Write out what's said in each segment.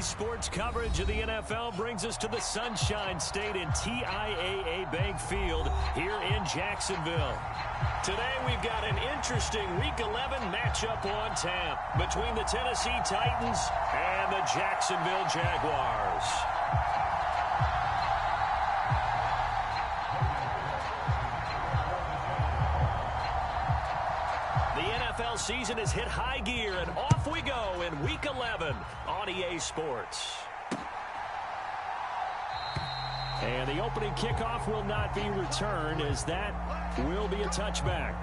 Sports coverage of the NFL brings us to the Sunshine State in TIAA Bank Field here in Jacksonville. Today we've got an interesting Week 11 matchup on tap between the Tennessee Titans and the Jacksonville Jaguars. NFL season has hit high gear, and off we go in Week 11 on EA Sports. And the opening kickoff will not be returned, as that will be a touchback.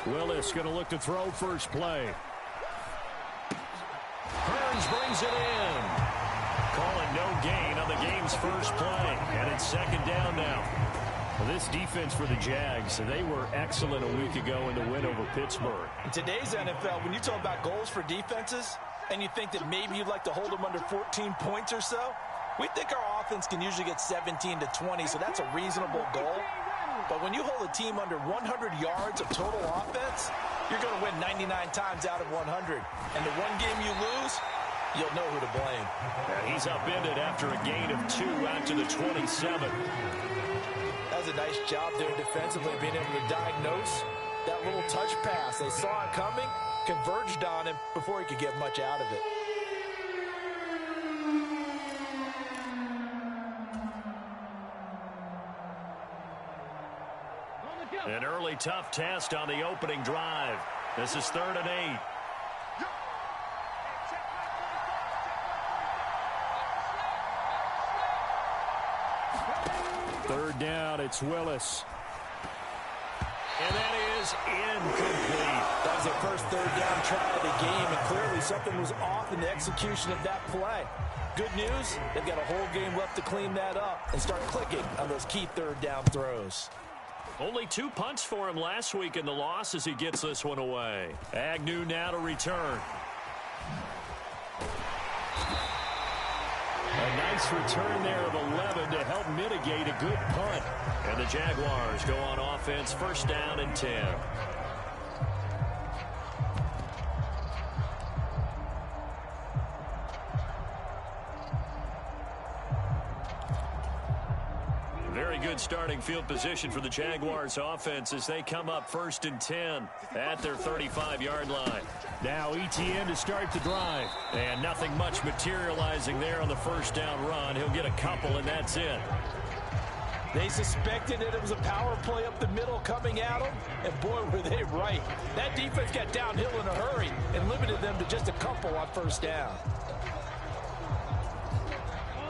Willis going to look to throw first play. Burns brings it in. Calling no gain on the game's first play. And it's second down now. Well, this defense for the Jags, they were excellent a week ago in the win over Pittsburgh. In today's NFL, when you talk about goals for defenses, and you think that maybe you'd like to hold them under 14 points or so, we think our offense can usually get 17 to 20, so that's a reasonable goal. But when you hold a team under 100 yards of total offense, you're going to win 99 times out of 100. And the one game you lose, you'll know who to blame. And he's upended after a gain of 2 out to the 27. That was a nice job there defensively, being able to diagnose that little touch pass. They saw it coming, converged on him before he could get much out of it. An early tough test on the opening drive. This is 3rd and 8. Third down, it's Willis. And that is incomplete. That was their first third down try of the game, and clearly something was off in the execution of that play. Good news, they've got a whole game left to clean that up and start clicking on those key third down throws. Only 2 punts for him last week in the loss as he gets this one away. Agnew now to return. A nice return there of 11 to help mitigate a good punt. And the Jaguars go on offense, first down and 10. Very good starting field position for the Jaguars offense as they come up 1st and 10 at their 35-yard line. Now ETN to start the drive. And nothing much materializing there on the first down run. He'll get a couple, and that's it. They suspected that it was a power play up the middle coming at them, and boy, were they right. That defense got downhill in a hurry and limited them to just a couple on first down.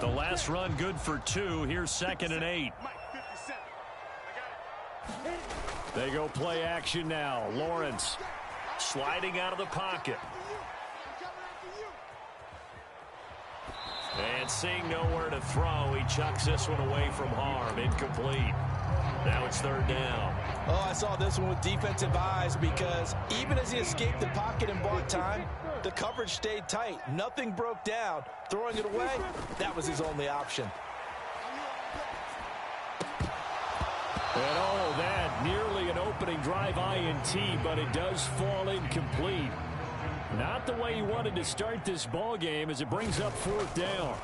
The last run good for 2. Here's 2nd and 8. They go play action now. Lawrence sliding out of the pocket. And seeing nowhere to throw, he chucks this one away from harm. Incomplete. Now it's 3rd down. Oh, I saw this one with defensive eyes because even as he escaped the pocket and bought time, the coverage stayed tight. Nothing broke down. Throwing it away, that was his only option. And all of that, nearly an opening drive INT, but it does fall incomplete. Not the way he wanted to start this ball game as it brings up 4th down.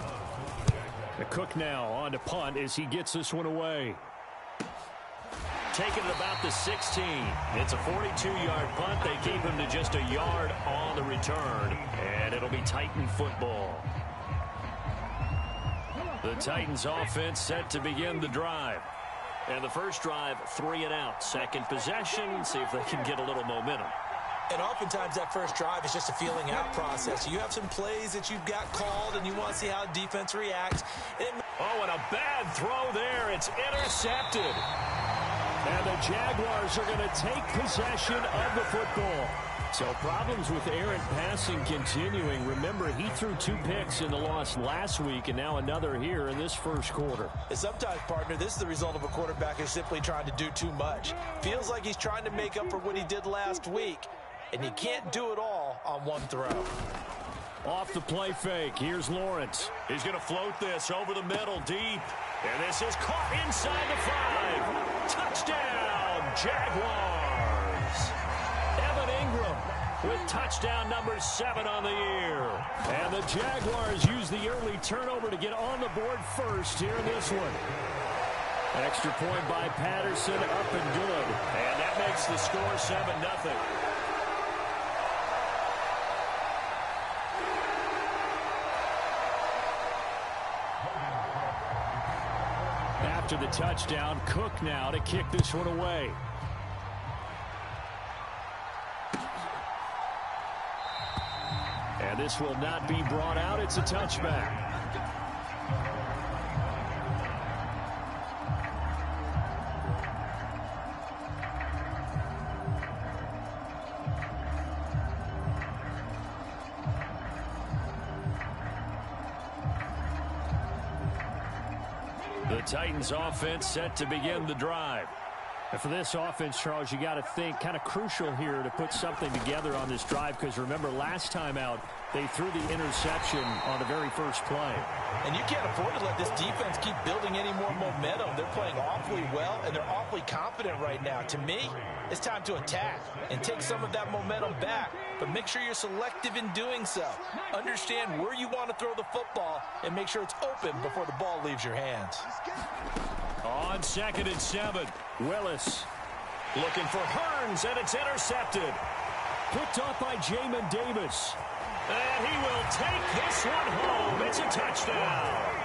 The Cook now on to punt as he gets this one away. Taking it about the 16. It's a 42-yard punt. They keep him to just a yard on the return. And it'll be Titan football. The Titans offense set to begin the drive. And the first drive, 3 and out. Second possession, see if they can get a little momentum. And oftentimes that first drive is just a feeling out process. You have some plays that you've got called and you want to see how defense reacts. Oh, and a bad throw there. It's intercepted. And the Jaguars are going to take possession of the football. So problems with errant passing continuing. Remember, he threw 2 picks in the loss last week and now another here in this first quarter. And sometimes, partner, this is the result of a quarterback who's simply trying to do too much. Feels like he's trying to make up for what he did last week, and he can't do it all on one throw. Off the play fake, here's Lawrence. He's going to float this over the middle deep. And this is caught inside the 5. Touchdown, Jaguars. Evan Ingram with touchdown number 7 on the year. And the Jaguars use the early turnover to get on the board first here in this one. Extra point by Patterson, up and good. And that makes the score 7-0. After the touchdown, Cook now to kick this one away. And this will not be brought out. It's a touchback. The Titans offense set to begin the drive. And for this offense, Charles, you got to think kind of crucial here to put something together on this drive, because remember last time out they threw the interception on the very first play. And you can't afford to let this defense keep building any more momentum. They're playing awfully well, and they're awfully confident right now. To me, it's time to attack and take some of that momentum back, but make sure you're selective in doing so. Understand where you want to throw the football and make sure it's open before the ball leaves your hands. On 2nd and 7, Willis looking for Hearns, and it's intercepted. Picked off by Jamin Davis. And he will take this one home. It's a touchdown.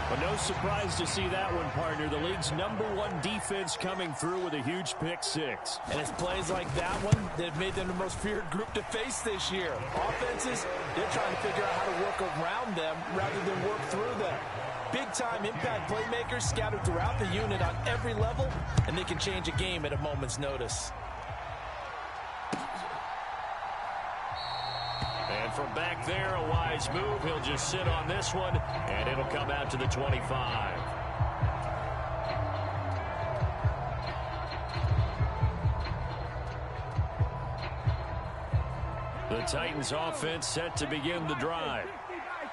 But no surprise to see that one, partner. The league's #1 defense coming through with a huge pick 6. And it's plays like that one that have made them the most feared group to face this year. Offenses, they're trying to figure out how to work around them rather than work through them. Big-time impact playmakers scattered throughout the unit on every level, and they can change a game at a moment's notice. And from back there, a wise move. He'll just sit on this one, and it'll come out to the 25. The Titans offense set to begin the drive.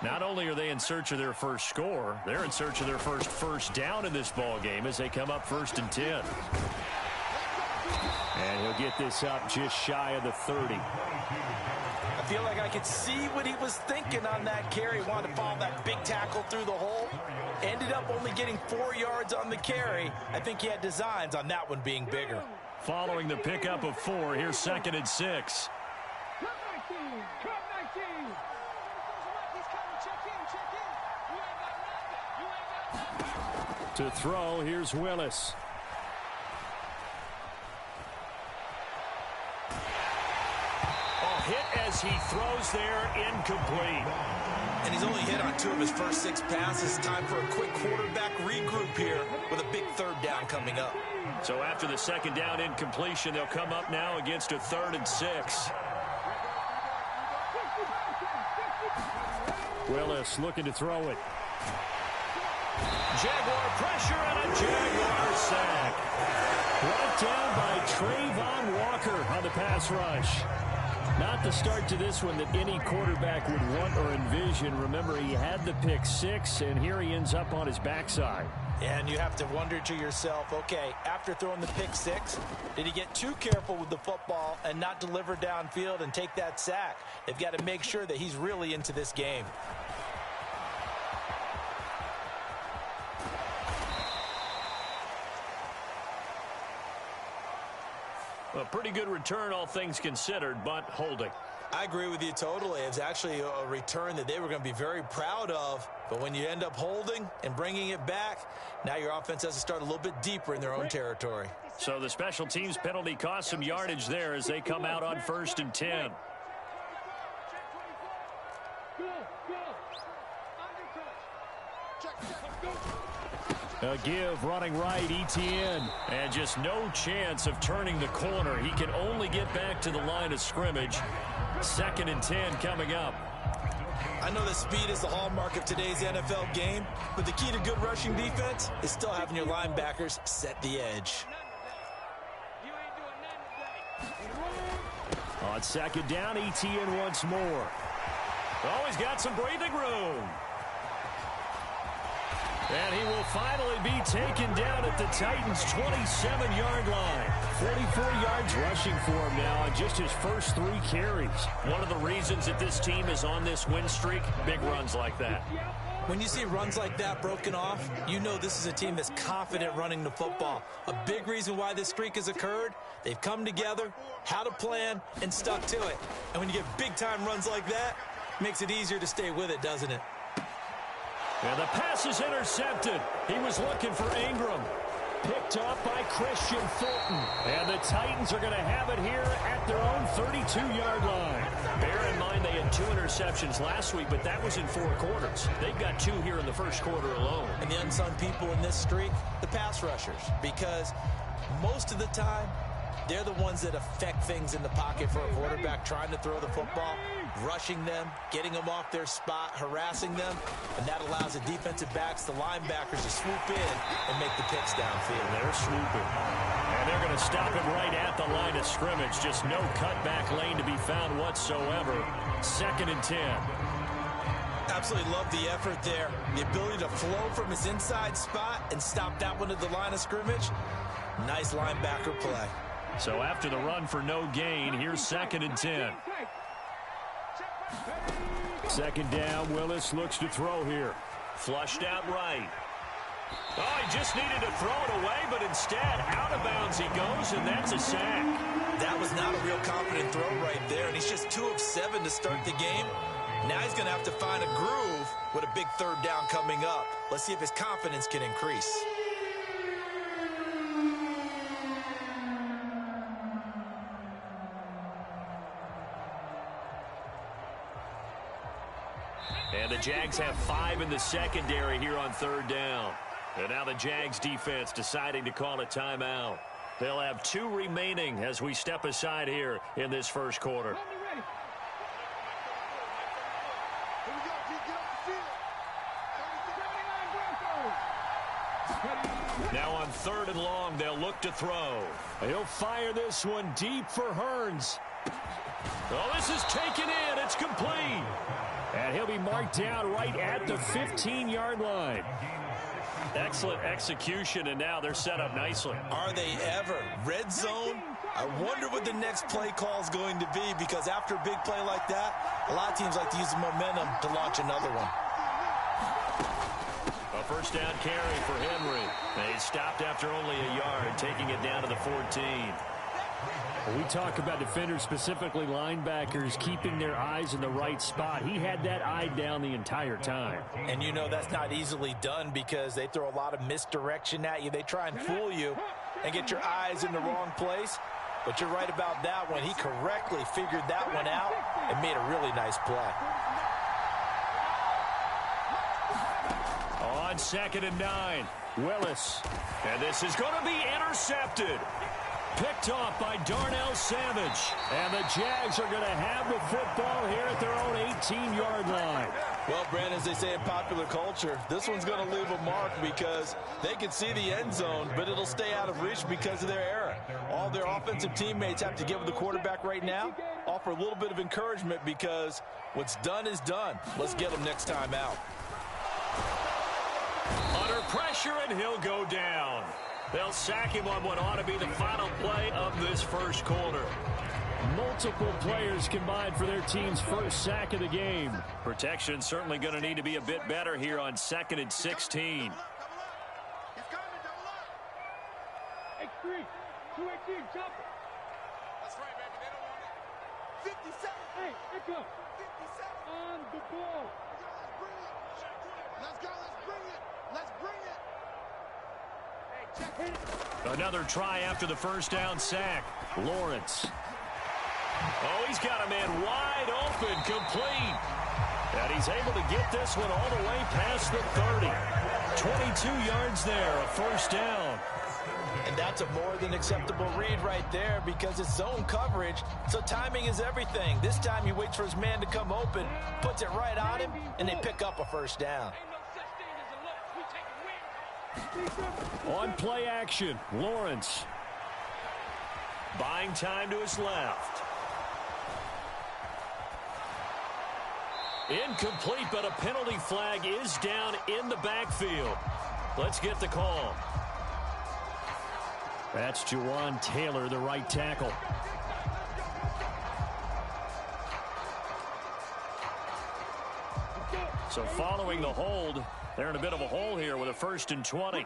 Not only are they in search of their first score, they're in search of their first down in this ball game as they come up 1st and 10. And he'll get this up just shy of the 30. I feel like I could see what he was thinking on that carry. Wanted to follow that big tackle through the hole. Ended up only getting 4 yards on the carry. I think he had designs on that one being bigger. Following the pickup of 4, here's 2nd and 6. To throw, here's Willis. Hit as he throws there, incomplete. And he's only hit on 2 of his first 6 passes. Time for a quick quarterback regroup here with a big 3rd down coming up. So after the 2nd down incompletion, they'll come up now against a 3rd and 6. Willis looking to throw it. Jaguar pressure and a Jaguar sack. Brought down by Trayvon Walker on the pass rush. Not the start to this one that any quarterback would want or envision. Remember, he had the pick 6, and here he ends up on his backside. And you have to wonder to yourself, okay, after throwing the pick 6, did he get too careful with the football and not deliver downfield and take that sack? They've got to make sure that he's really into this game. A pretty good return, all things considered, but holding. I agree with you totally. It's actually a return that they were going to be very proud of. But when you end up holding and bringing it back, now your offense has to start a little bit deeper in their own territory. So the special teams penalty cost some yardage there as they come out on 1st and 10. A give running right, Etienne. And just no chance of turning the corner. He can only get back to the line of scrimmage. 2nd and 10 coming up. I know that speed is the hallmark of today's NFL game, but the key to good rushing defense is still having your linebackers set the edge. On 2nd down, Etienne once more. Oh, he's got some breathing room. And he will finally be taken down at the Titans' 27-yard line. 44 yards rushing for him now on just his first 3 carries. One of the reasons that this team is on this win streak, big runs like that. When you see runs like that broken off, you know this is a team that's confident running the football. A big reason why this streak has occurred, they've come together, had a plan, and stuck to it. And when you get big-time runs like that, it makes it easier to stay with it, doesn't it? And the pass is intercepted. He was looking for Ingram. Picked off by Christian Fulton. And the Titans are going to have it here at their own 32-yard line. Bear in mind they had 2 interceptions last week, but that was in 4 quarters. They've got 2 here in the first quarter alone. And the unsung people in this streak, the pass rushers, because most of the time, they're the ones that affect things in the pocket for a quarterback trying to throw the football, rushing them, getting them off their spot, harassing them, and that allows the defensive backs, the linebackers, to swoop in and make the picks downfield. They're swooping. And they're going to stop it right at the line of scrimmage. Just no cutback lane to be found whatsoever. 2nd and 10. Absolutely love the effort there. The ability to flow from his inside spot and stop that one at the line of scrimmage. Nice linebacker play. So after the run for no gain, here's 2nd and 10. 2nd down, Willis looks to throw here. Flushed out right. Oh, he just needed to throw it away, but instead, out of bounds he goes, and that's a sack. That was not a real confident throw right there, and he's just 2 of 7 to start the game. Now he's going to have to find a groove with a big 3rd down coming up. Let's see if his confidence can increase. And the Jags have 5 in the secondary here on 3rd down. And now the Jags defense deciding to call a timeout. They'll have 2 remaining as we step aside here in this first quarter. Now on 3rd and long, they'll look to throw. He'll fire this one deep for Hearns. Oh, this is taken in. It's complete. And he'll be marked down right at the 15-yard line. Excellent execution, and now they're set up nicely. Are they ever? Red zone? I wonder what the next play call is going to be, because after a big play like that, a lot of teams like to use the momentum to launch another one. A 1st down carry for Henry. They stopped after only a yard, taking it down to the 14. We talk about defenders, specifically linebackers, keeping their eyes in the right spot. He had that eye down the entire time. And you know that's not easily done, because they throw a lot of misdirection at you. They try and fool you and get your eyes in the wrong place. But you're right about that one. He correctly figured that one out and made a really nice play. On 2nd and 9, Willis. And this is going to be intercepted. Picked off by Darnell Savage. And the Jags are going to have the football here at their own 18-yard line. Well, Brandon, as they say in popular culture, this one's going to leave a mark, because they can see the end zone, but it'll stay out of reach because of their error. All their offensive teammates have to give the quarterback right now, offer a little bit of encouragement, because what's done is done. Let's get them next time out. Under pressure, and he'll go down. They'll sack him on what ought to be the final play of this first quarter. Multiple players combined for their team's first sack of the game. Protection certainly going to need to be a bit better here on 2nd and 16. X3, 218, jump it. That's right, baby. They don't want it. 57. Hey, Echo. 57. On the ball. Let's go. Let's bring it. Let's bring it. Another try after the 1st down sack. Lawrence. Oh, he's got a man wide open, complete. And he he's able to get this one all the way past the 30. 22 yards there, a first down. And that's a more than acceptable read right there because it's zone coverage, so timing is everything. This time he waits for his man to come open, puts it right on him, and they pick up a first down. On play action, Lawrence. Buying time to his left. Incomplete, but a penalty flag is down in the backfield. Let's get the call. That's Jawan Taylor, the right tackle. So following the hold, they're in a bit of a hole here with a 1st and 20.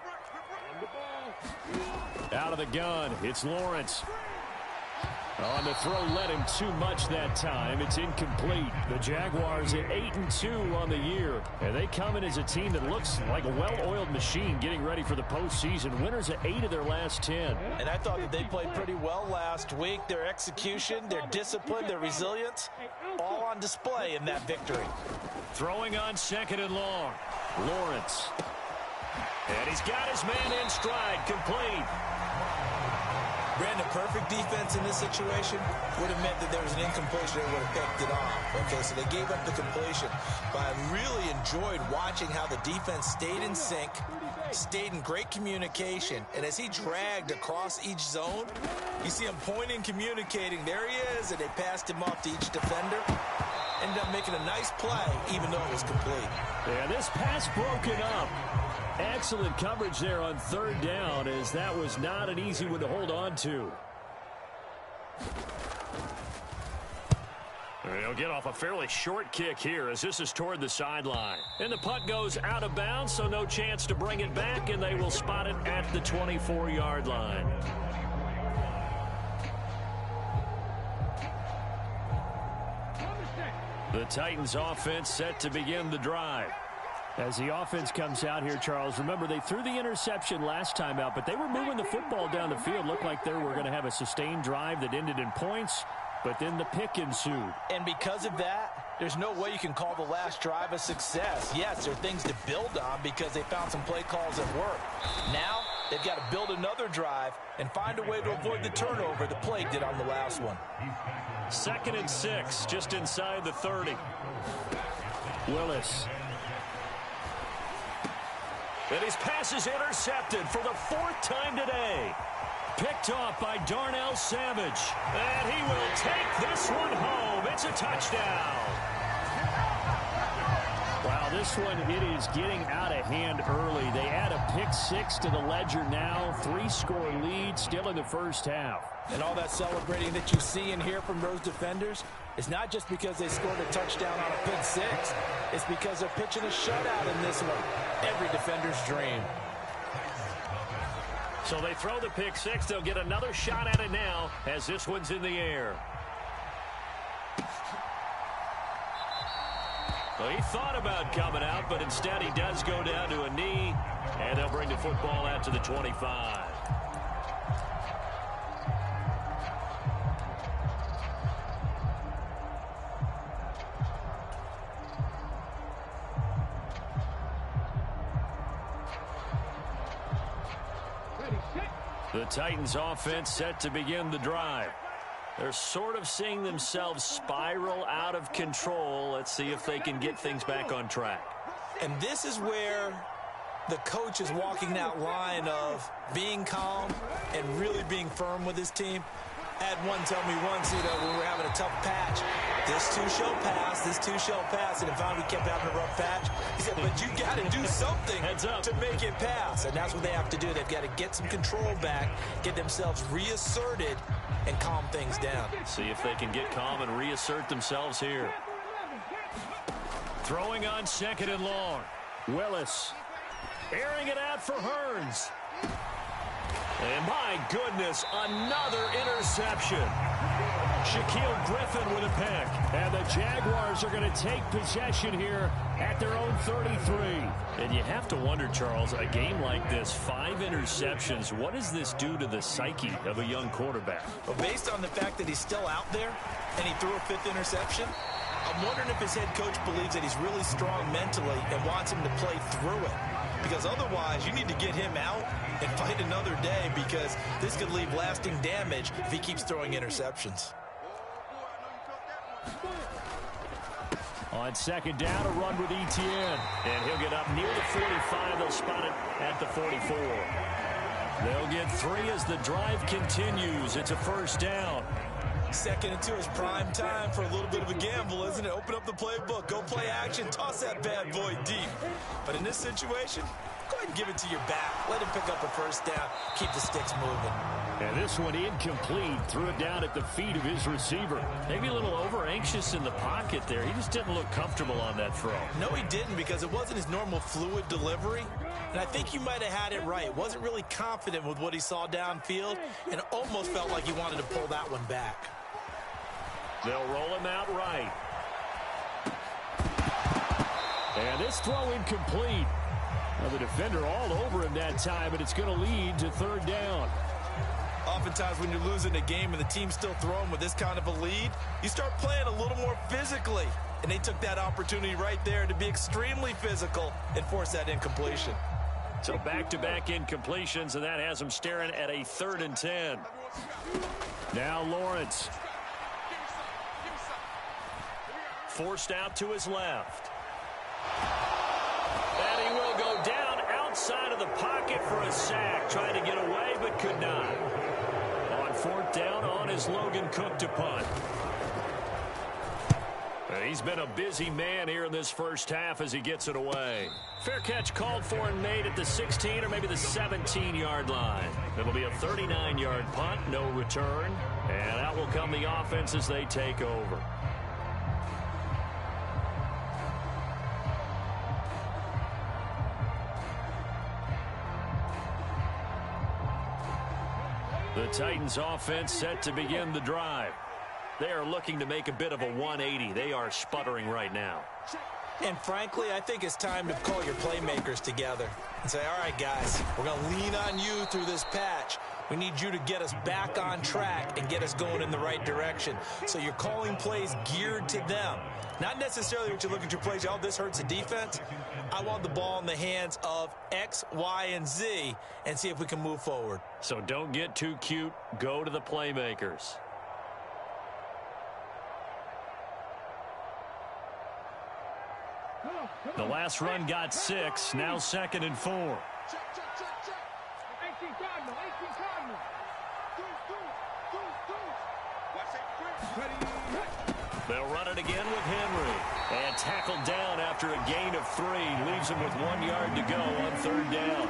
Out of the gun, it's Lawrence. On the throw, led him too much that time. It's incomplete. The Jaguars at 8-2 on the year. And they come in as a team that looks like a well-oiled machine getting ready for the postseason. Winners at 8 of their last 10. And I thought that they played pretty well last week. Their execution, their discipline, their resilience, all on display in that victory. Throwing on 2nd and long. Lawrence. And he's got his man in stride, complete. Brandon, perfect defense in this situation would have meant that there was an incompletion. They would have picked it off. Okay, so they gave up the completion. But I really enjoyed watching how the defense stayed in sync, stayed in great communication. And as he dragged across each zone, you see him pointing, communicating. There he is, and they passed him off to each defender. Ended up making a nice play, even though it was complete. Yeah, this pass broken up. Excellent coverage there on 3rd down, as that was not an easy one to hold on to. They'll get off a fairly short kick here as this is toward the sideline. And the punt goes out of bounds, so no chance to bring it back, and they will spot it at the 24-yard line. The Titans offense set to begin the drive. As the offense comes out here, Charles, remember they threw the interception last time out, but they were moving the football down the field. Looked like they were going to have a sustained drive that ended in points, but then the pick ensued. And because of that, there's no way you can call the last drive a success. Yes, there are things to build on because they found some play calls that work. Now, they've got to build another drive and find a way to avoid the turnover the play did on the last one. 2nd and 6, just inside the 30. Willis. And his pass is intercepted for the 4th time today. Picked off by Darnell Savage. And he will take this one home. It's a touchdown. Wow, this one, it is getting out of hand early. They add a pick 6 to the ledger now. 3-score lead still in the first half. And all that celebrating that you see and hear from those defenders is not just because they scored a touchdown on a pick 6. It's because they're pitching a shutout in this one. Every defender's dream. So they throw the pick 6. They'll get another shot at it now as this one's in the air. Well, he thought about coming out, but instead he does go down to a knee, and they'll bring the football out to the 25. The Titans offense set to begin the drive. They're sort of seeing themselves spiral out of control. Let's see if they can get things back on track. And this is where the coach is walking that line of being calm and really being firm with his team. I had one tell me once, when we were having a tough patch, this too shall pass, this too shall pass, and if finally we kept having a rough patch, he said, but you got to do something to make it pass. And that's what they have to do. They've got to get some control back, get themselves reasserted, and calm things down. See if they can get calm and reassert themselves here. Throwing on 2nd and long. Willis airing it out for Hearns. And my goodness, another interception. Shaquille Griffin with a pick. And the Jaguars are going to take possession here at their own 33. And you have to wonder, Charles, a game like this, 5 interceptions, what does this do to the psyche of a young quarterback? Well, based on the fact that he's still out there and he threw a 5th interception, I'm wondering if his head coach believes that he's really strong mentally and wants him to play through it. Because otherwise, you need to get him out and fight another day, because this could leave lasting damage if he keeps throwing interceptions. On second down, a run with Etienne. And he'll get up near the 45. They'll spot it at the 44. They'll get 3 as the drive continues. It's a first down. 2nd and 2 is prime time for a little bit of a gamble, isn't it? Open up the playbook, go play action, toss that bad boy deep. But in this situation, go ahead and give it to your back. Let him pick up a first down, keep the sticks moving. And this one incomplete. Threw it down at the feet of his receiver. Maybe a little over-anxious in the pocket there. He just didn't look comfortable on that throw. No, he didn't, because it wasn't his normal fluid delivery. And I think you might have had it right. Wasn't really confident with what he saw downfield, and almost felt like he wanted to pull that one back. They'll roll him out right. And this throw incomplete. Well, the defender all over him that time, but it's going to lead to 3rd down. Oftentimes when you're losing a game and the team's still throwing with this kind of a lead, you start playing a little more physically. And they took that opportunity right there to be extremely physical and force that incompletion. So back-to-back incompletions, and that has them staring at a 3rd and 10. Now Lawrence. Forced out to his left. And he will go down outside of the pocket for a sack. Trying to get away, but could not. On 4th down, on is Logan Cook to punt. He's been a busy man here in this first half as he gets it away. Fair catch called for and made at the 16 or maybe the 17-yard line. It'll be a 39-yard punt, no return. And out will come the offense as they take over. The Titans offense set to begin the drive. They are looking to make a bit of a 180. They are sputtering right now. And frankly, I think it's time to call your playmakers together and say, all right, guys, we're going to lean on you through this patch. We need you to get us back on track and get us going in the right direction. So you're calling plays geared to them. Not necessarily what you look at your plays, oh, this hurts the defense. I want the ball in the hands of X, Y, and Z and see if we can move forward. So don't get too cute. Go to the playmakers. The last run got 6. Now 2nd and 4. Check. 18 Cardinal. They'll run it again with Henry. And tackled down after a gain of 3. Leaves him with 1 yard to go on 3rd down.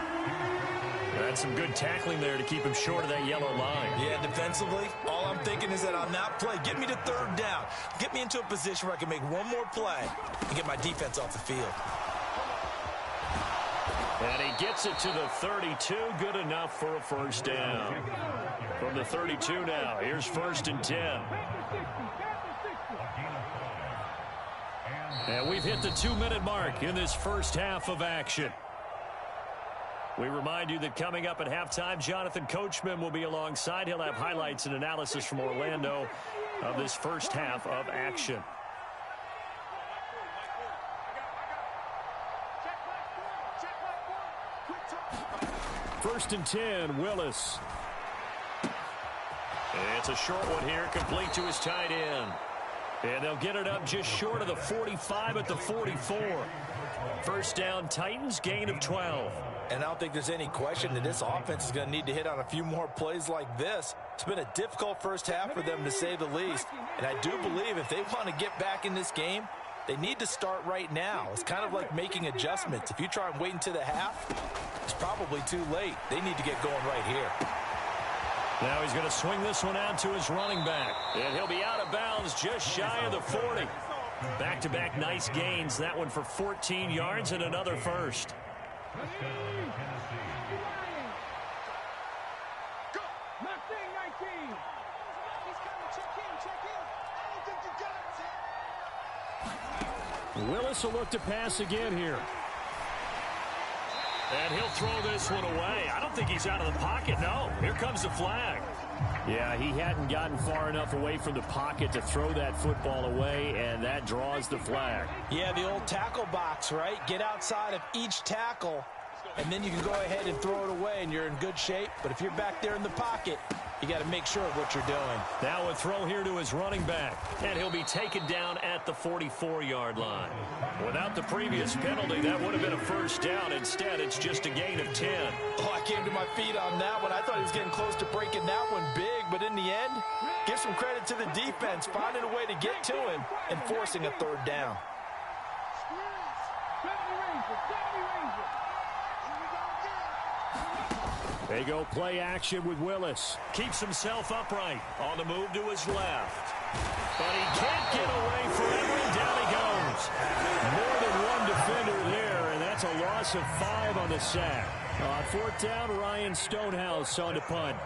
That's some good tackling there to keep him short of that yellow line. Yeah, defensively, all I'm thinking is that on that play, get me to 3rd down. Get me into a position where I can make one more play and get my defense off the field. And he gets it to the 32. Good enough for a first down. From the 32 now, here's 1st and 10. And we've hit the 2-minute mark in this first half of action. We remind you that coming up at halftime, Jonathan Coachman will be alongside. He'll have highlights and analysis from Orlando of this first half of action. First and 10, Willis. And it's a short one here, complete to his tight end. And they'll get it up just short of the 45 at the 44. First down, Titans, gain of 12. And I don't think there's any question that this offense is going to need to hit on a few more plays like this. It's been a difficult first half for them, to say the least. And I do believe if they want to get back in this game, they need to start right now. It's kind of like making adjustments. If you try and wait until the half, it's probably too late. They need to get going right here. Now he's going to swing this one out to his running back. And he'll be out of bounds just shy of the 40. Back-to-back nice gains. That one for 14 yards and another first. Willis will look to pass again here. And he'll throw this one away. I don't think he's out of the pocket, no. Here comes the flag. Yeah, he hadn't gotten far enough away from the pocket to throw that football away, and that draws the flag. Yeah, the old tackle box, right? Get outside of each tackle, and then you can go ahead and throw it away, and you're in good shape. But if you're back there in the pocket, you got to make sure of what you're doing. Now a throw here to his running back, and he'll be taken down at the 44-yard line. Without the previous penalty, that would have been a first down. Instead, it's just a gain of 10. Oh, I came to my feet on that one. I thought he was getting close to breaking that one big, but in the end, give some credit to the defense, finding a way to get to him and forcing a third down. They go play action with Willis. Keeps himself upright on the move to his left. But he can't get away forever, and down he goes. More than one defender there, and that's a loss of 5 on the sack. On fourth down, Ryan Stonehouse on to punt.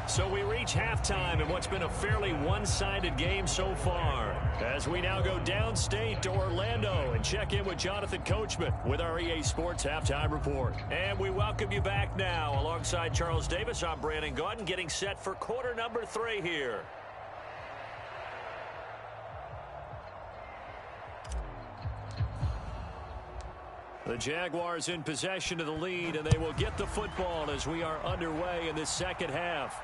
So we reach halftime in what's been a fairly one-sided game so far. As we now go downstate to Orlando and check in with Jonathan Coachman with our EA Sports Halftime Report. And we welcome you back now. Alongside Charles Davis, I'm Brandon Gaudin, getting set for quarter number 3 here. The Jaguars in possession of the lead, and they will get the football as we are underway in this second half.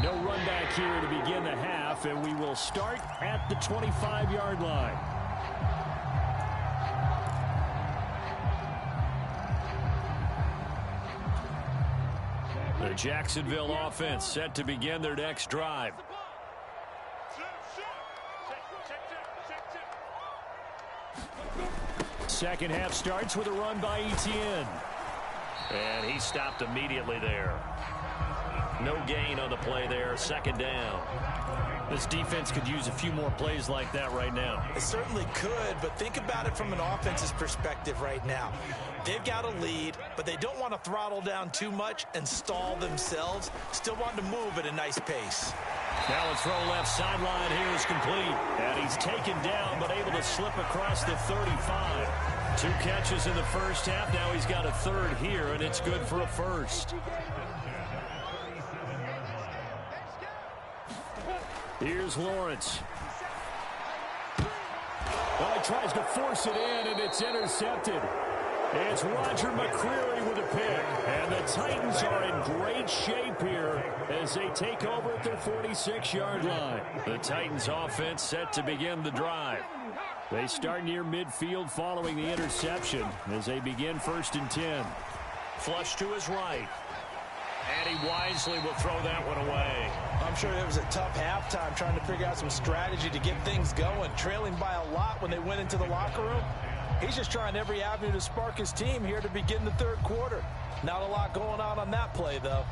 No run back here to begin the half, and we will start at the 25-yard line. The Jacksonville offense set to begin their next drive. Second half starts with a run by Etienne. And he stopped immediately there. No gain on the play there. Second down. This defense could use a few more plays like that right now. It certainly could, but think about it from an offense's perspective right now. They've got a lead, but they don't want to throttle down too much and stall themselves. Still want to move at a nice pace. Now a throw left sideline here is complete. And he's taken down, but able to slip across the 35. 2 catches in the first half. Now he's got a third here, and it's good for a first. Here's Lawrence. Well, he tries to force it in, and it's intercepted. It's Roger McCreary with a pick. And the Titans are in great shape here as they take over at their 46-yard line. The Titans offense set to begin the drive. They start near midfield following the interception as they begin 1st and 10. Flush to his right. And he wisely will throw that one away. I'm sure it was a tough halftime trying to figure out some strategy to get things going. Trailing by a lot when they went into the locker room. He's just trying every avenue to spark his team here to begin the third quarter. Not a lot going on that play, though.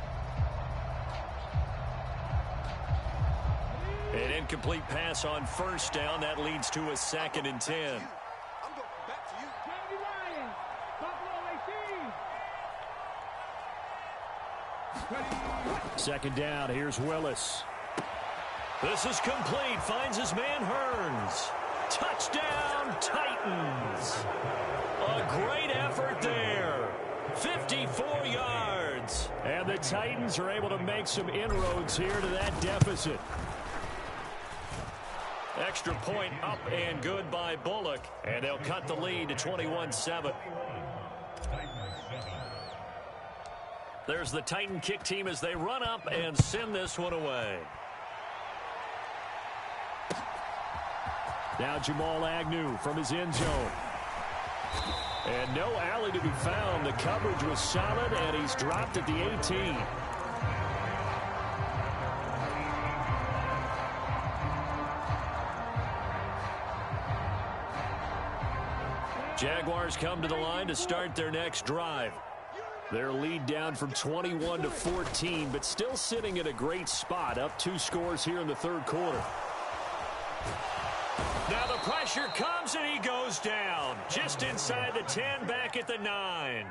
An incomplete pass on first down. That leads to a 2nd and 10. I'm going back to you. Second down. Here's Willis. This is complete. Finds his man Hearns. Touchdown, Titans. A great effort there. 54 yards. And the Titans are able to make some inroads here to that deficit. Extra point up and good by Bullock. And they'll cut the lead to 21-7. There's the Titan kick team as they run up and send this one away. Now Jamal Agnew from his end zone. And no alley to be found. The coverage was solid, and he's dropped at the 18. Jaguars come to the line to start their next drive. Their lead down from 21 to 14, but still sitting at a great spot, up 2 scores here in the third quarter. Now the pressure comes, and he goes down. Just inside the 10, back at the 9.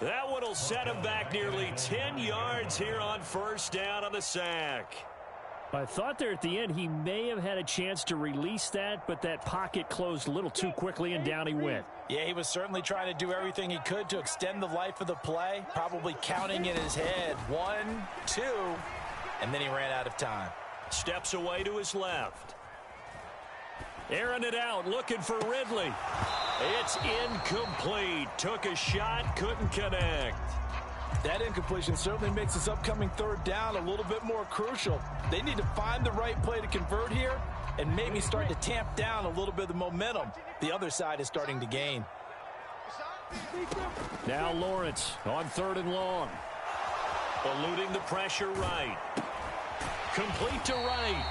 That one will set him back nearly 10 yards here on first down on the sack. I thought there at the end he may have had a chance to release that, but that pocket closed a little too quickly, and down he went. Yeah, he was certainly trying to do everything he could to extend the life of the play, probably counting in his head 1, 2, and then he ran out of time. Steps away to his left. Airing it out, looking for Ridley. It's incomplete. Took a shot, couldn't connect. That incompletion certainly makes this upcoming third down a little bit more crucial. They need to find the right play to convert here and maybe start to tamp down a little bit of the momentum the other side is starting to gain. Now Lawrence on 3rd and long. Eluding the pressure right. Complete to right.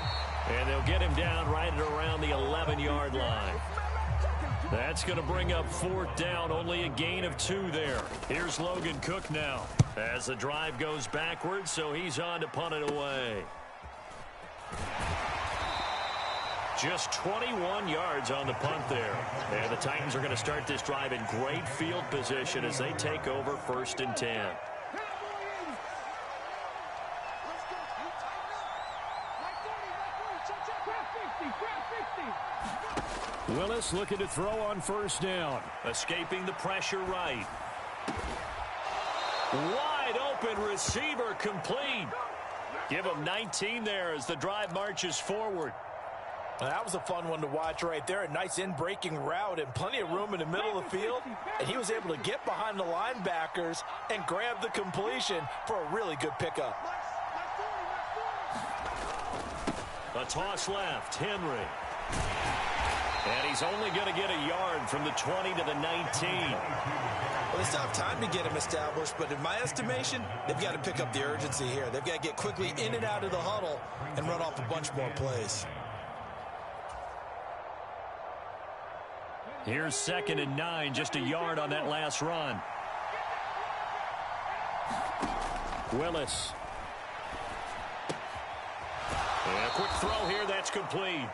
And they'll get him down right at around the 11-yard line. That's going to bring up 4th down, only a gain of 2 there. Here's Logan Cook now as the drive goes backwards, so he's on to punt it away. Just 21 yards on the punt there. And the Titans are going to start this drive in great field position as they take over 1st and 10. Willis looking to throw on 1st down. Escaping the pressure right. Wide open receiver complete. Give him 19 there as the drive marches forward. That was a fun one to watch right there. A nice in-breaking route and plenty of room in the middle of the field. And he was able to get behind the linebackers and grab the completion for a really good pickup. A toss left, Henry. And he's only going to get a yard from the 20 to the 19. Well, they still have time to get him established, but in my estimation, they've got to pick up the urgency here. They've got to get quickly in and out of the huddle and run off a bunch more plays. Here's 2nd and 9, just a yard on that last run. Willis. And a quick throw here, that's complete.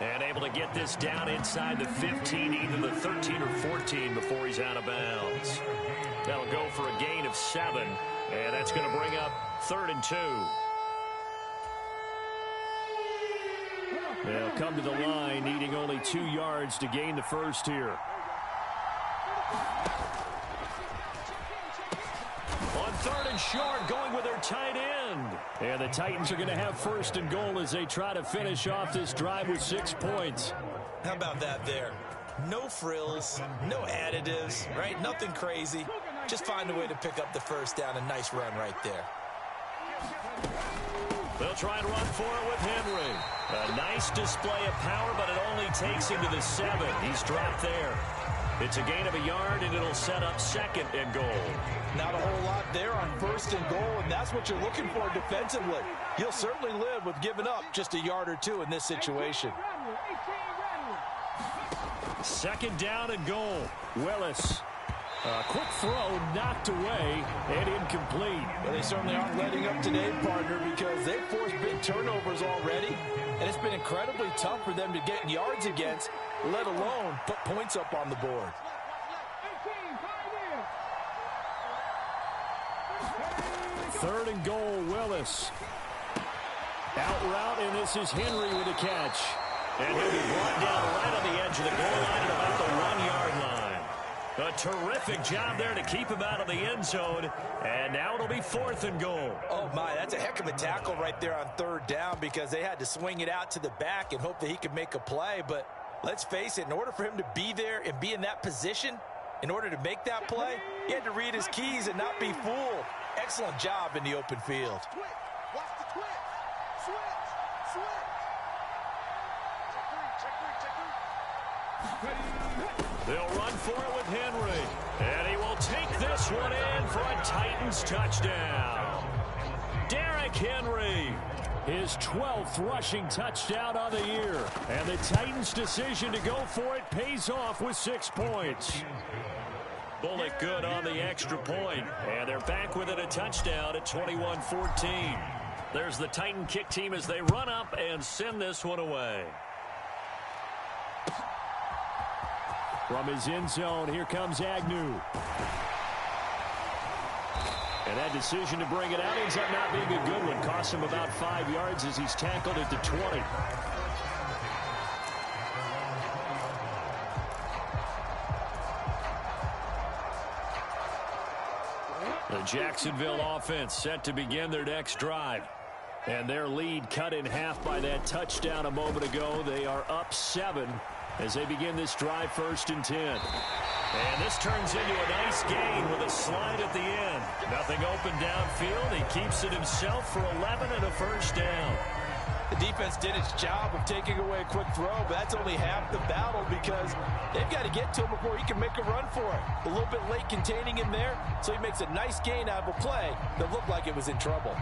And able to get this down inside the 15, either the 13 or 14 before he's out of bounds. That'll go for a gain of 7, and that's going to bring up 3rd and 2. They'll come to the line, needing only 2 yards to gain the first here. On 3rd and short, going with their tight end. And the Titans are going to have 1st and goal as they try to finish off this drive with 6 points. How about that there? No frills, no additives, right? Nothing crazy. Just find a way to pick up the first down. A nice run right there. They'll try and run for it with Henry. A nice display of power, but it only takes him to the 7. He's dropped there. It's a gain of a yard, and it'll set up 2nd and goal. Not a whole lot there on 1st and goal, and that's what you're looking for defensively. You'll certainly live with giving up just a yard or 2 in this situation. 2nd down and goal. Willis. A quick throw knocked away and incomplete. Well, they certainly aren't letting up today, partner, because they've forced big turnovers already, and it's been incredibly tough for them to get yards against, let alone put points up on the board. 3rd and goal, Willis. Out route, and this is Henry with a catch. And he'll be brought down right on the edge of the goal line at about the 1-yard line. A terrific job there to keep him out of the end zone. And now it'll be 4th and goal. Oh, my, that's a heck of a tackle right there on 3rd down because they had to swing it out to the back and hope that he could make a play. But let's face it, in order for him to be there and be in that position, in order to make that play, he had to read his keys and not be fooled. Excellent job in the open field. Watch the twitch. Switch. They'll run for it with Henry. And he will take this one in for a Titans touchdown. Derrick Henry. His 12th rushing touchdown on the year. And the Titans' decision to go for it pays off with 6 points. Bullock good on the extra point. And they're back with it, a touchdown at 21-14. There's the Titan kick team as they run up and send this one away. From his end zone, here comes Agnew. And that decision to bring it out ends up not being a good one. Cost him about 5 yards as he's tackled at the 20. The Jacksonville offense set to begin their next drive. And their lead cut in half by that touchdown a moment ago. They are up 7 as they begin this drive, 1st and 10. And this turns into a nice gain with a slide at the end. Nothing open downfield. He keeps it himself for 11 and a 1st down. The defense did its job of taking away a quick throw, but that's only half the battle because they've got to get to him before he can make a run for it. A little bit late containing him there, so he makes a nice gain out of a play that looked like it was in trouble.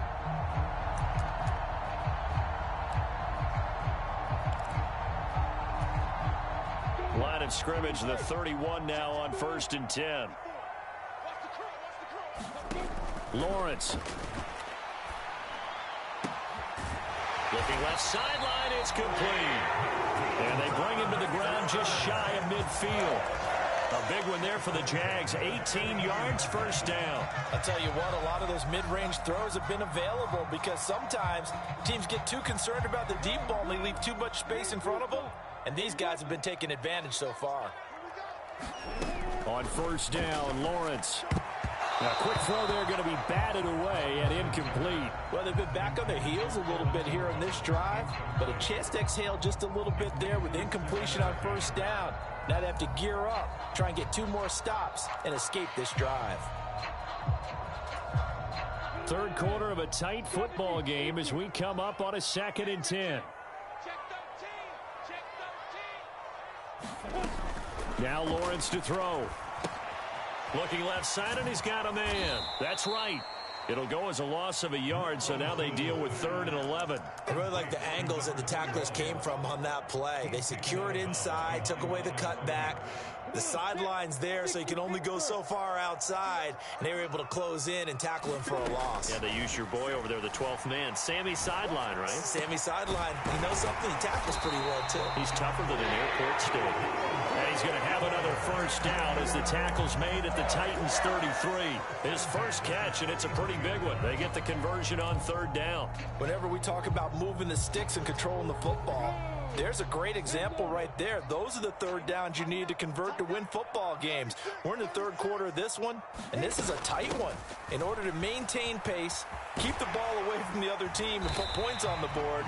Line of scrimmage, the 31 now on 1st and 10. Lawrence. Looking left sideline, it's complete. And they bring him to the ground just shy of midfield. A big one there for the Jags. 18 yards, 1st down. I'll tell you what, a lot of those mid-range throws have been available because sometimes teams get too concerned about the deep ball and they leave too much space in front of them. And these guys have been taking advantage so far. On 1st down, Lawrence. A quick throw there going to be batted away and incomplete. Well, they've been back on their heels a little bit here in this drive, but a chance to exhale just a little bit there with incompletion on 1st down. Now they have to gear up, try and get 2 more stops, and escape this drive. 3rd quarter of a tight football game as we come up on a 2nd and 10. Now Lawrence to throw. Looking left side, and he's got a man. That's right. It'll go as a loss of a yard, so now they deal with 3rd and 11. I really like the angles that the tacklers came from on that play. They secured inside, took away the cutback. The sideline's there, so you can only go so far outside, and they were able to close in and tackle him for a loss. Yeah, they used your boy over there, the 12th man. Sammy Sideline, right? Sammy Sideline. He knows something. He tackles pretty well, too. He's tougher than an airport steak. And he's going to have another 1st down as the tackle's made at the Titans' 33. His first catch, and it's a pretty big one. They get the conversion on 3rd down. Whenever we talk about moving the sticks and controlling the football, there's a great example right there. Those are the 3rd downs you need to convert to win football games. We're in the 3rd quarter of this one, and this is a tight one. In order to maintain pace, keep the ball away from the other team, and put points on the board,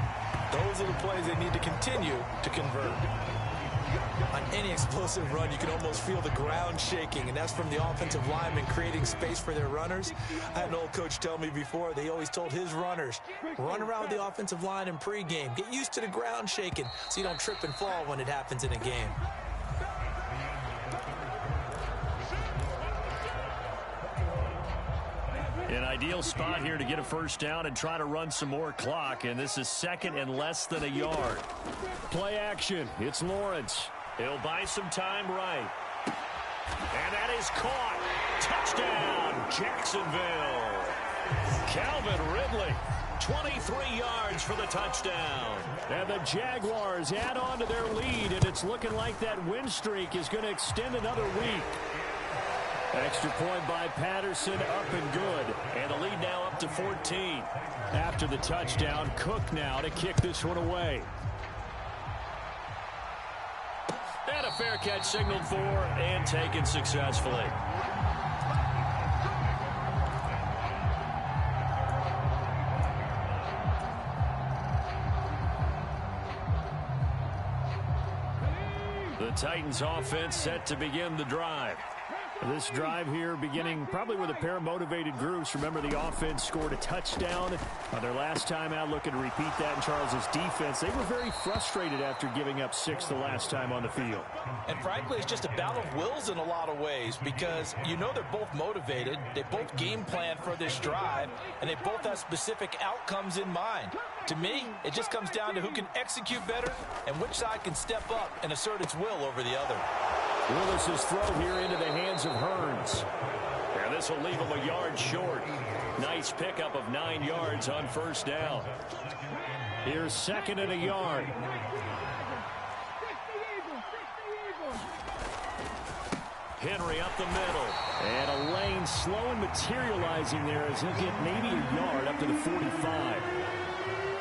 those are the plays they need to continue to convert. On any explosive run, you can almost feel the ground shaking, and that's from the offensive linemen creating space for their runners. I had an old coach tell me before, they always told his runners, run around the offensive line in pregame. Get used to the ground shaking so you don't trip and fall when it happens in a game. An ideal spot here to get a 1st down and try to run some more clock, and this is 2nd and less than a yard. Play action. It's Lawrence. He'll buy some time right. And that is caught. Touchdown, Jacksonville. Calvin Ridley, 23 yards for the touchdown. And the Jaguars add on to their lead, and it's looking like that win streak is going to extend another week. Extra point by Patterson, up and good. And the lead now up to 14. After the touchdown, Cook now to kick this one away. And a fair catch signaled for and taken successfully. The Titans offense set to begin the drive. This drive here beginning probably with a pair of motivated groups. Remember, the offense scored a touchdown on their last time out, looking to repeat that in Charles's defense. They were very frustrated after giving up 6 the last time on the field. And frankly, it's just a battle of wills in a lot of ways because you know they're both motivated. They both game plan for this drive, and they both have specific outcomes in mind. To me, it just comes down to who can execute better and which side can step up and assert its will over the other. Willis's throw here into the hands of Hearns. And this will leave him a yard short. Nice pickup of 9 yards on 1st down. Here's 2nd and a yard. Henry up the middle. And a lane slow and materializing there as he'll get maybe a yard up to the 45.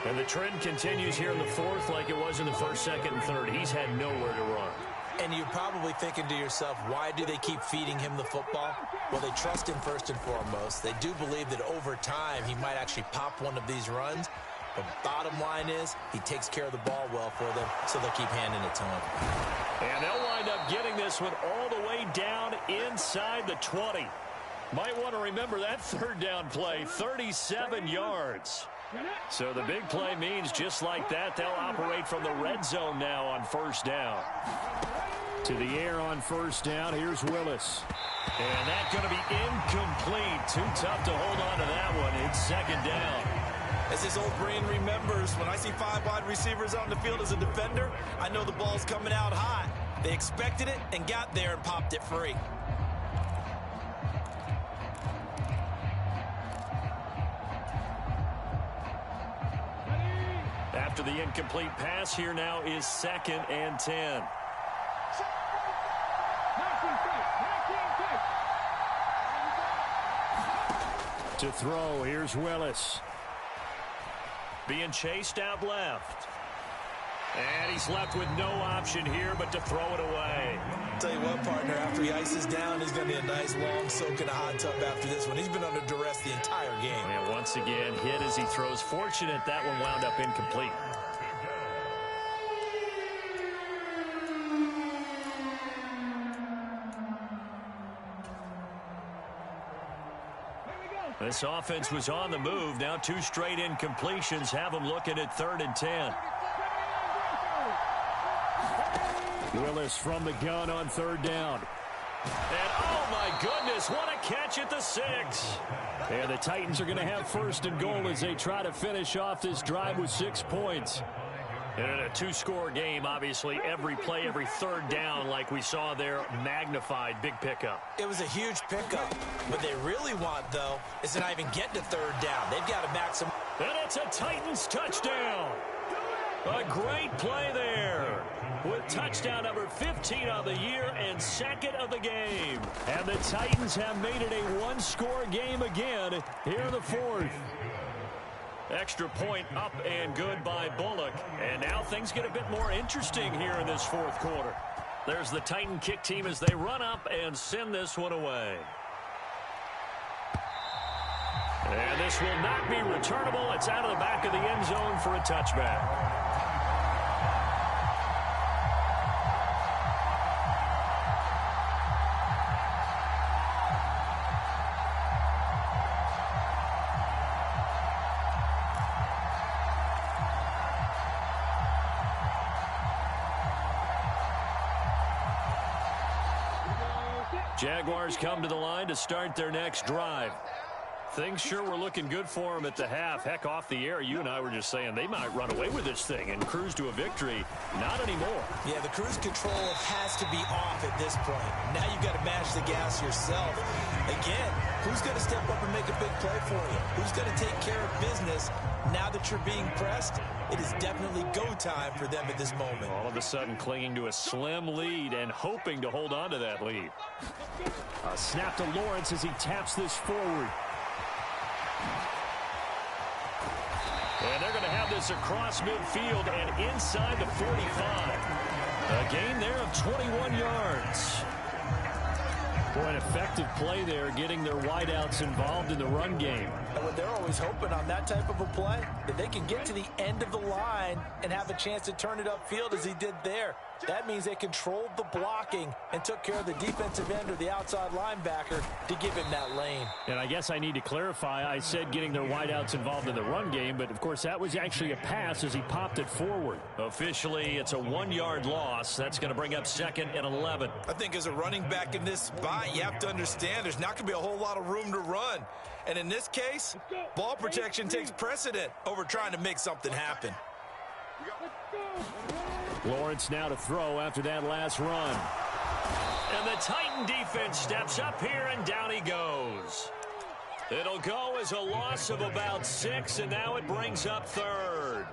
And the trend continues here in the fourth like it was in the first, second, and third. He's had nowhere to run. And you're probably thinking to yourself, why do they keep feeding him the football? Well, they trust him first and foremost. They do believe that over time he might actually pop one of these runs. But bottom line is he takes care of the ball well for them, so they'll keep handing it to him. And they'll wind up getting this one all the way down inside the 20. Might want to remember that third down play, 37 yards. So the big play means just like that, they'll operate from the red zone now on first down. To the air on first down, here's Willis. And that's going to be incomplete. Too tough to hold on to that one. It's second down. As his old brain remembers, when I see 5 wide receivers on the field as a defender, I know the ball's coming out hot. They expected it and got there and popped it free. After the incomplete pass, here now is 2nd and 10. To throw, here's Willis. Being chased out left. And he's left with no option here but to throw it away. Tell you what, partner, after he ices down, he's going to be a nice long soak in a hot tub after this one. He's been under duress the entire game. And once again, hit as he throws. Fortunate that one wound up incomplete. This offense was on the move. Now 2 straight incompletions have them looking at 3rd and 10. Willis from the gun on 3rd down. And oh my goodness, what a catch at the 6. And the Titans are going to have 1st and goal as they try to finish off this drive with 6 points. And in a 2-score game, obviously, every play, every 3rd down, like we saw there, magnified. Big pickup. It was a huge pickup. What they really want, though, is to not even get to 3rd down. They've got to maximize. And it's a Titans touchdown. A great play there. With touchdown number 15 of the year and 2nd of the game. And the Titans have made it a 1-score game again here in the 4th. Extra point up and good by Bullock. And now things get a bit more interesting here in this 4th quarter. There's the Titan kick team as they run up and send this one away. And this will not be returnable. It's out of the back of the end zone for a touchback. Jaguars come to the line to start their next drive. Things sure were looking good for them at the half. Heck, off the air, you and I were just saying they might run away with this thing and cruise to a victory. Not anymore. Yeah, the cruise control has to be off at this point. Now you've got to mash the gas yourself. Again, who's going to step up and make a big play for you? Who's going to take care of business now that you're being pressed? It is definitely go time for them at this moment. All of a sudden clinging to a slim lead and hoping to hold on to that lead. A snap to Lawrence as he taps this forward. And they're going to have this across midfield and inside the 45. A gain there of 21 yards. Boy, an effective play there, getting their wideouts involved in the run game. And what they're always hoping on that type of a play, that they can get to the end of the line and have a chance to turn it upfield as he did there. That means they controlled the blocking and took care of the defensive end or the outside linebacker to give him that lane. And I guess I need to clarify, I said getting their wideouts involved in the run game, but of course that was actually a pass as he popped it forward. Officially, it's a 1-yard loss. That's going to bring up 2nd and 11. I think as a running back in this spot, you have to understand there's not going to be a whole lot of room to run. And in this case, ball protection takes precedent over trying to make something happen. Lawrence now to throw after that last run. And the Titan defense steps up here, and down he goes. It'll go as a loss of about 6, and now it brings up 3rd.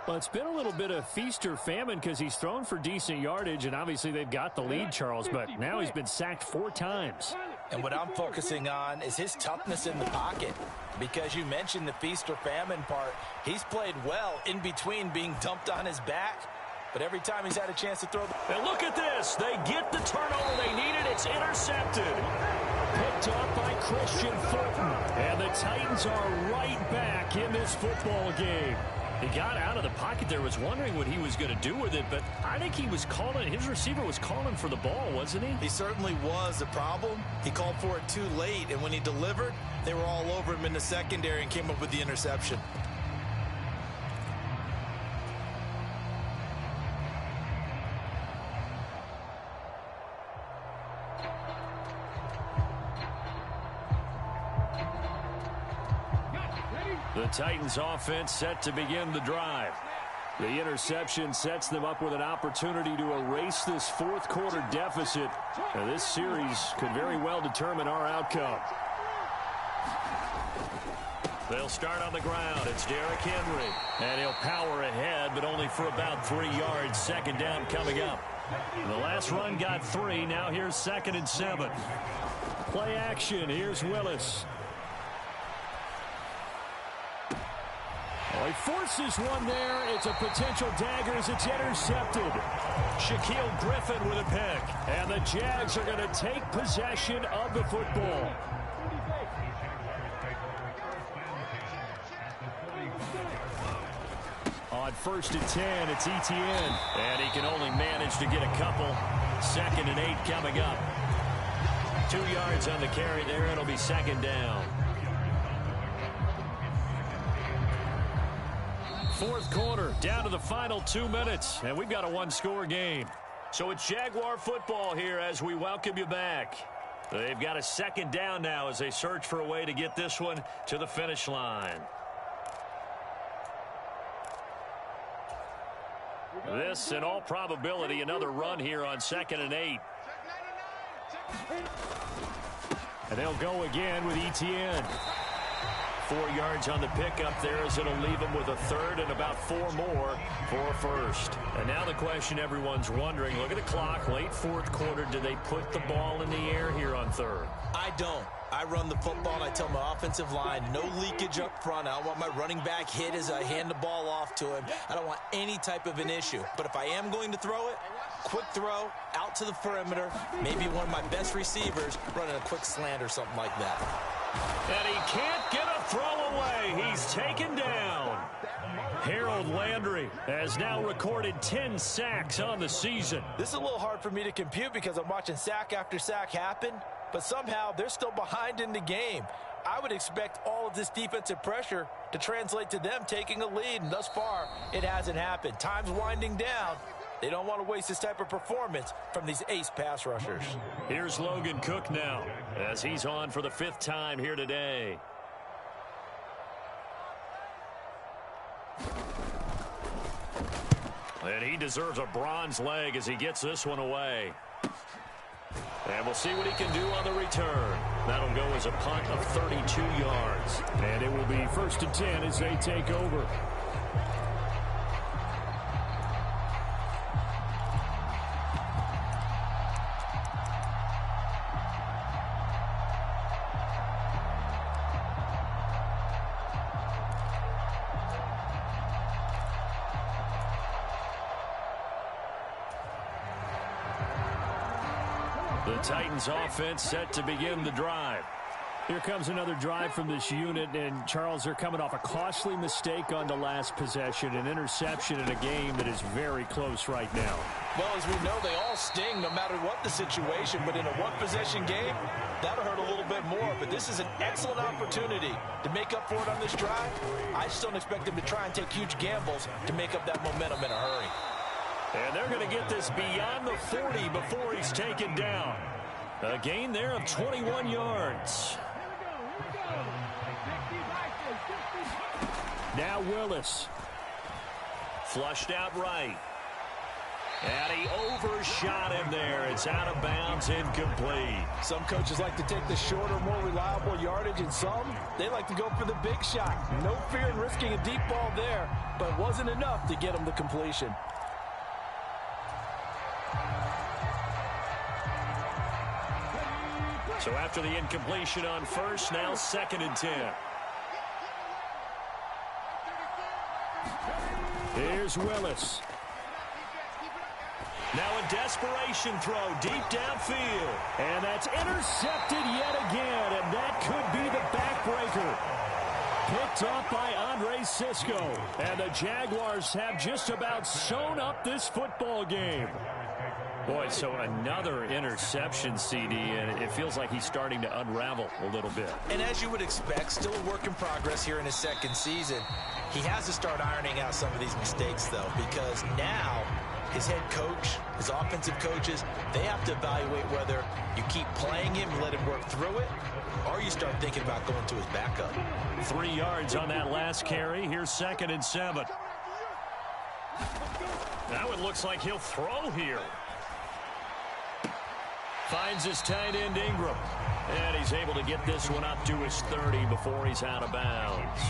Well, it's been a little bit of feast or famine because he's thrown for decent yardage, and obviously they've got the lead, Charles, but now he's been sacked 4 times. And what I'm focusing on is his toughness in the pocket, because you mentioned the feast or famine part. He's played well in between being dumped on his back, but every time he's had a chance to throw. And look at this. They get the turnover they needed. It's intercepted. Picked up by Christian Fulton. And the Titans are right back in this football game. He got out of the pocket there, was wondering what he was going to do with it, but I think he was calling, his receiver was calling for the ball, wasn't he? He certainly was. The problem, he called for it too late, and when he delivered, they were all over him in the secondary and came up with the interception. The Titans offense set to begin the drive. The interception sets them up with an opportunity to erase this fourth quarter deficit. Now, this series could very well determine our outcome. They'll start on the ground. It's Derrick Henry. And he'll power ahead, but only for about 3 yards. Second down coming up. The last run got 3. Now here's 2nd and 7. Play action. Here's Willis. Oh, he forces one there. It's a potential dagger as it's intercepted. Shaquille Griffin with a pick. And the Jags are going to take possession of the football. On 1st and 10, it's Etienne. And he can only manage to get a couple. 2nd and 8 coming up. 2 yards on the carry there. It'll be 2nd down. Fourth quarter, down to the final 2 minutes, and we've got a 1-score game. So it's Jaguar football here as we welcome you back. They've got a 2nd down now as they search for a way to get this one to the finish line. This, in all probability, another run here on 2nd and 8. And they'll go again with Etienne. 4 yards on the pickup there as it'll leave them with a 3rd and about 4 more for a 1st. And now the question everyone's wondering, look at the clock, late 4th quarter, do they put the ball in the air here on 3rd? I don't. I run the football and I tell my offensive line, no leakage up front. I don't want my running back hit as I hand the ball off to him. I don't want any type of an issue. But if I am going to throw it, quick throw, out to the perimeter, maybe one of my best receivers running a quick slant or something like that. And he can't get a throw away. He's taken down. Harold Landry has now recorded 10 sacks on the season. This is a little hard for me to compute because I'm watching sack after sack happen, but somehow they're still behind in the game. I would expect all of this defensive pressure to translate to them taking a lead, and thus far, it hasn't happened. Time's winding down. They don't want to waste this type of performance from these ace pass rushers. Here's Logan Cook now as he's on for the 5th time here today. And he deserves a bronze leg as he gets this one away. And we'll see what he can do on the return. That'll go as a punt of 32 yards. And it will be 1st and 10 as they take over. The Titans offense set to begin the drive. Here comes another drive from this unit, and Charles, they're coming off a costly mistake on the last possession, an interception in a game that is very close right now. Well, as we know, they all sting no matter what the situation, but in a one-possession game, that'll hurt a little bit more. But this is an excellent opportunity to make up for it on this drive. I just don't expect them to try and take huge gambles to make up that momentum in a hurry. And they're going to get this beyond the 40 before he's taken down. A gain there of 21 yards. Now Willis. Flushed out right. And he overshot him there. It's out of bounds, incomplete. Some coaches like to take the shorter, more reliable yardage, and some, they like to go for the big shot. No fear in risking a deep ball there, but it wasn't enough to get him the completion. So after the incompletion on first, now 2nd and 10. Here's Willis. Now a desperation throw deep downfield. And that's intercepted yet again, and that could be the backbreaker. Picked up by Andre Cisco. And the Jaguars have just about sewn up this football game. Boy, so another interception, CD, and it feels like he's starting to unravel a little bit. And as you would expect, still a work in progress here in his 2nd season. He has to start ironing out some of these mistakes, though, because now his head coach, his offensive coaches, they have to evaluate whether you keep playing him and let him work through it, or you start thinking about going to his backup. 3 yards on that last carry. Here's 2nd and 7. Now it looks like he'll throw here. Finds his tight end Ingram. And he's able to get this one up to his 30 before he's out of bounds.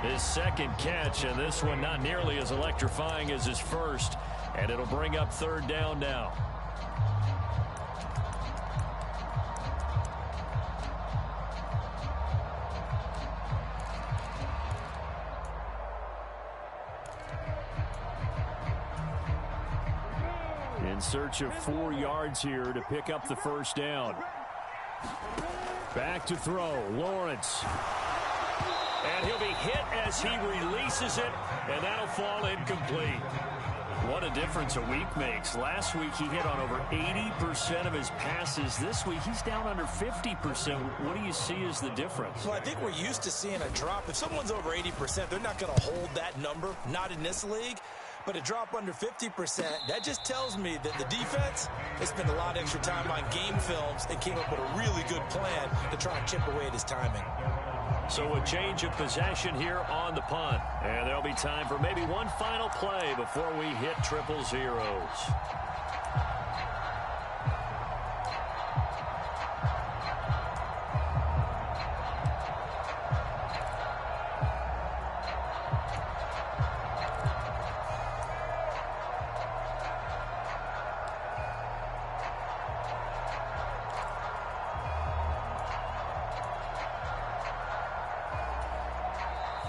His 2nd catch, and this one not nearly as electrifying as his first. And it'll bring up 3rd down now. In search of 4 yards here to pick up the 1st down. Back to throw, Lawrence. And he'll be hit as he releases it, and that'll fall incomplete. What a difference a week makes. Last week he hit on over 80% of his passes. This week he's down under 50%. What do you see as the difference? Well, I think we're used to seeing a drop. If someone's over 80%, they're not going to hold that number, not in this league. But a drop under 50%, that just tells me that the defense has spent a lot of extra time on game films and came up with a really good plan to try and chip away at his timing. So a change of possession here on the punt. And there'll be time for maybe one final play before we hit 000.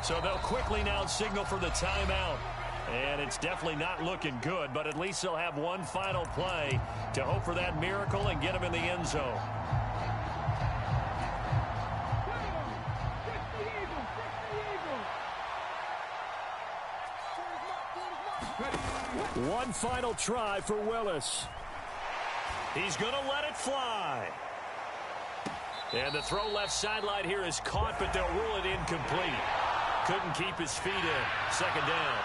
So they'll quickly now signal for the timeout. And it's definitely not looking good, but at least they'll have one final play to hope for that miracle and get them in the end zone. One final try for Willis. He's going to let it fly. And the throw left sideline here is caught, but they'll rule it incomplete. Couldn't keep his feet in. 2nd down.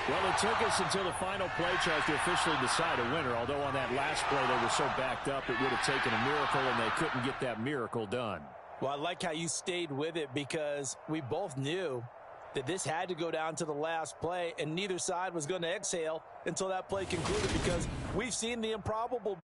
Well, it took us until the final play charge to officially decide a winner, although on that last play they were so backed up it would have taken a miracle, and they couldn't get that miracle done. Well, I like how you stayed with it because we both knew that this had to go down to the last play, and neither side was going to exhale until that play concluded because we've seen the improbable